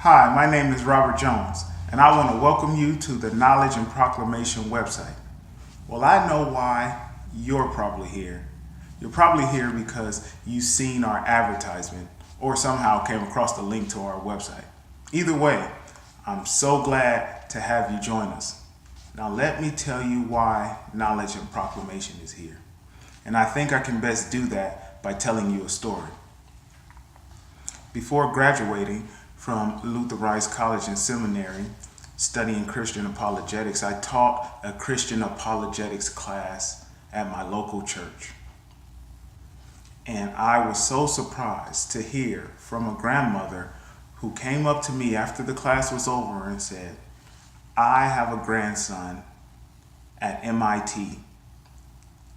Hi, my name is Robert Jones, and I want to welcome you to the Knowledge and Proclamation website. Well, I know why you're probably here. You're probably here because you've seen our advertisement or somehow came across the link to our website. Either way, I'm so glad to have you join us. Now, let me tell you why Knowledge and Proclamation is here. And I think I can best do that by telling you a story. Before graduating from Luther Rice College and Seminary, studying Christian apologetics, I taught a Christian apologetics class at my local church. And I was so surprised to hear from a grandmother who came up to me after the class was over and said, "I have a grandson at MIT,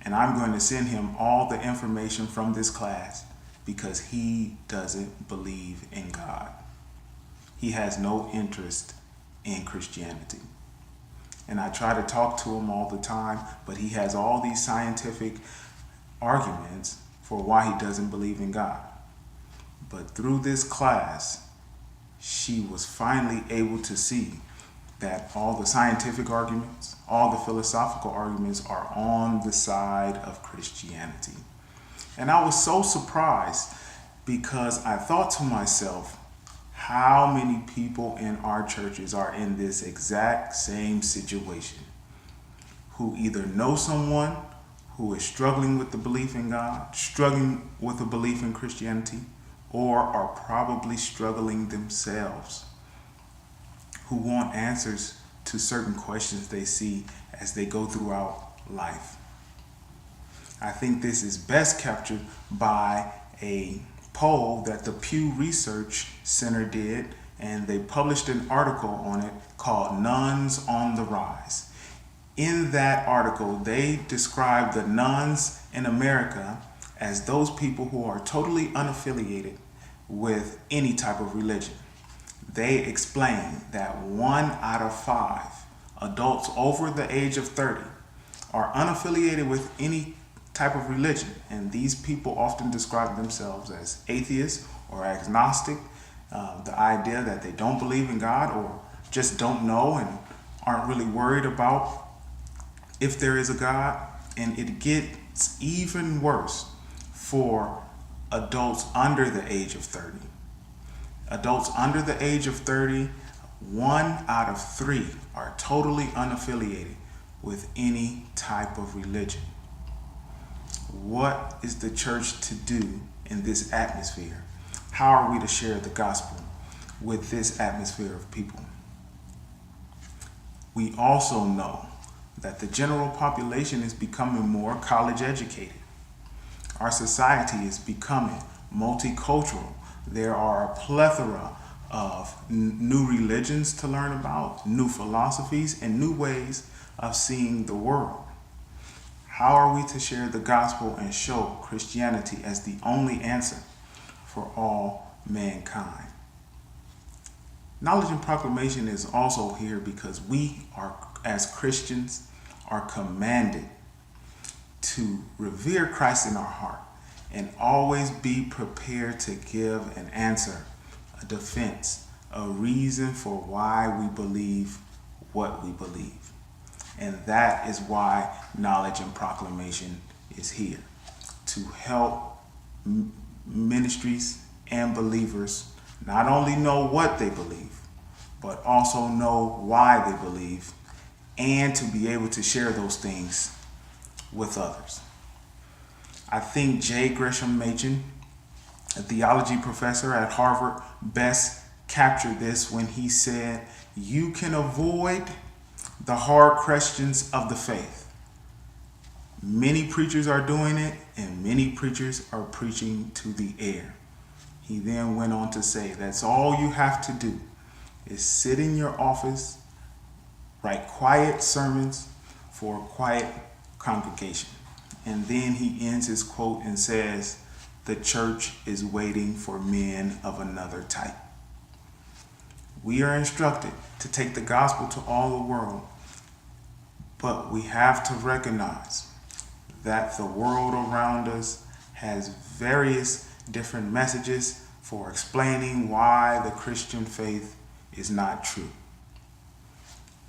and I'm going to send him all the information from this class because he doesn't believe in God. He has no interest in Christianity." And I try to talk to him all the time, but he has all these scientific arguments for why he doesn't believe in God. But through this class, she was finally able to see that all the scientific arguments, all the philosophical arguments are on the side of Christianity. And I was so surprised because I thought to myself, how many people in our churches are in this exact same situation, who either know someone who is struggling with the belief in God, struggling with the belief in Christianity, or are probably struggling themselves, who want answers to certain questions they see as they go throughout life. I think this is best captured by a poll that the Pew Research Center did, and they published an article on it called "Nuns on the Rise." In that article, they described the nuns in America as those people who are totally unaffiliated with any type of religion. They explain that 1 out of 5 adults over the age of 30 are unaffiliated with any type of religion, and these people often describe themselves as atheists or agnostic. The idea that they don't believe in God or just don't know and aren't really worried about if there is a God. And it gets even worse for adults under the age of 30. Adults under the age of 30, 1 out of 3 are totally unaffiliated with any type of religion. What is the church to do in this atmosphere? How are we to share the gospel with this atmosphere of people? We also know that the general population is becoming more college educated. Our society is becoming multicultural. There are a plethora of new religions to learn about, new philosophies, and new ways of seeing the world. How are we to share the gospel and show Christianity as the only answer for all mankind? Knowledge and Proclamation is also here because we are, as Christians, are commanded to revere Christ in our heart and always be prepared to give an answer, a defense, a reason for why we believe what we believe. And that is why Knowledge and Proclamation is here, to help ministries and believers not only know what they believe, but also know why they believe, and to be able to share those things with others. I think J. Gresham Machen, a theology professor at Harvard, best captured this when he said, "You can avoid the hard questions of the faith. Many preachers are doing it, and many preachers are preaching to the air." He then went on to say, that's all you have to do is sit in your office, write quiet sermons for a quiet congregation. And then he ends his quote and says, "The church is waiting for men of another type." We are instructed to take the gospel to all the world, but we have to recognize that the world around us has various different messages for explaining why the Christian faith is not true.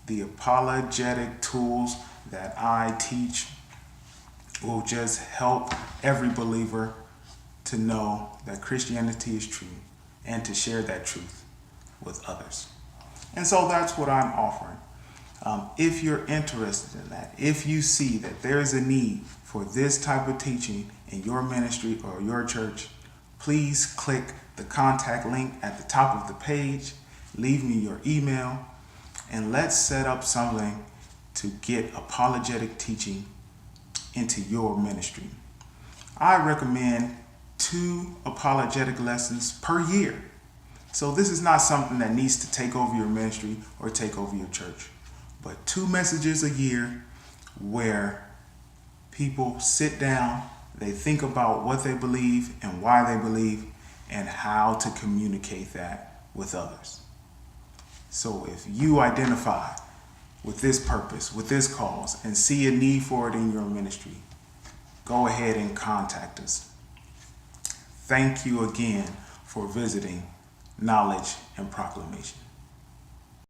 The apologetic tools that I teach will just help every believer to know that Christianity is true and to share that truth with others. And so that's what I'm offering. If you're interested in that, if you see that there is a need for this type of teaching in your ministry or your church, please click the contact link at the top of the page, leave me your email, and let's set up something to get apologetic teaching into your ministry. I recommend 2 apologetic lessons per year. So this is not something that needs to take over your ministry or take over your church, but 2 messages a year where people sit down, they think about what they believe and why they believe and how to communicate that with others. So if you identify with this purpose, with this cause, and see a need for it in your ministry, go ahead and contact us. Thank you again for visiting Knowledge and Proclamation.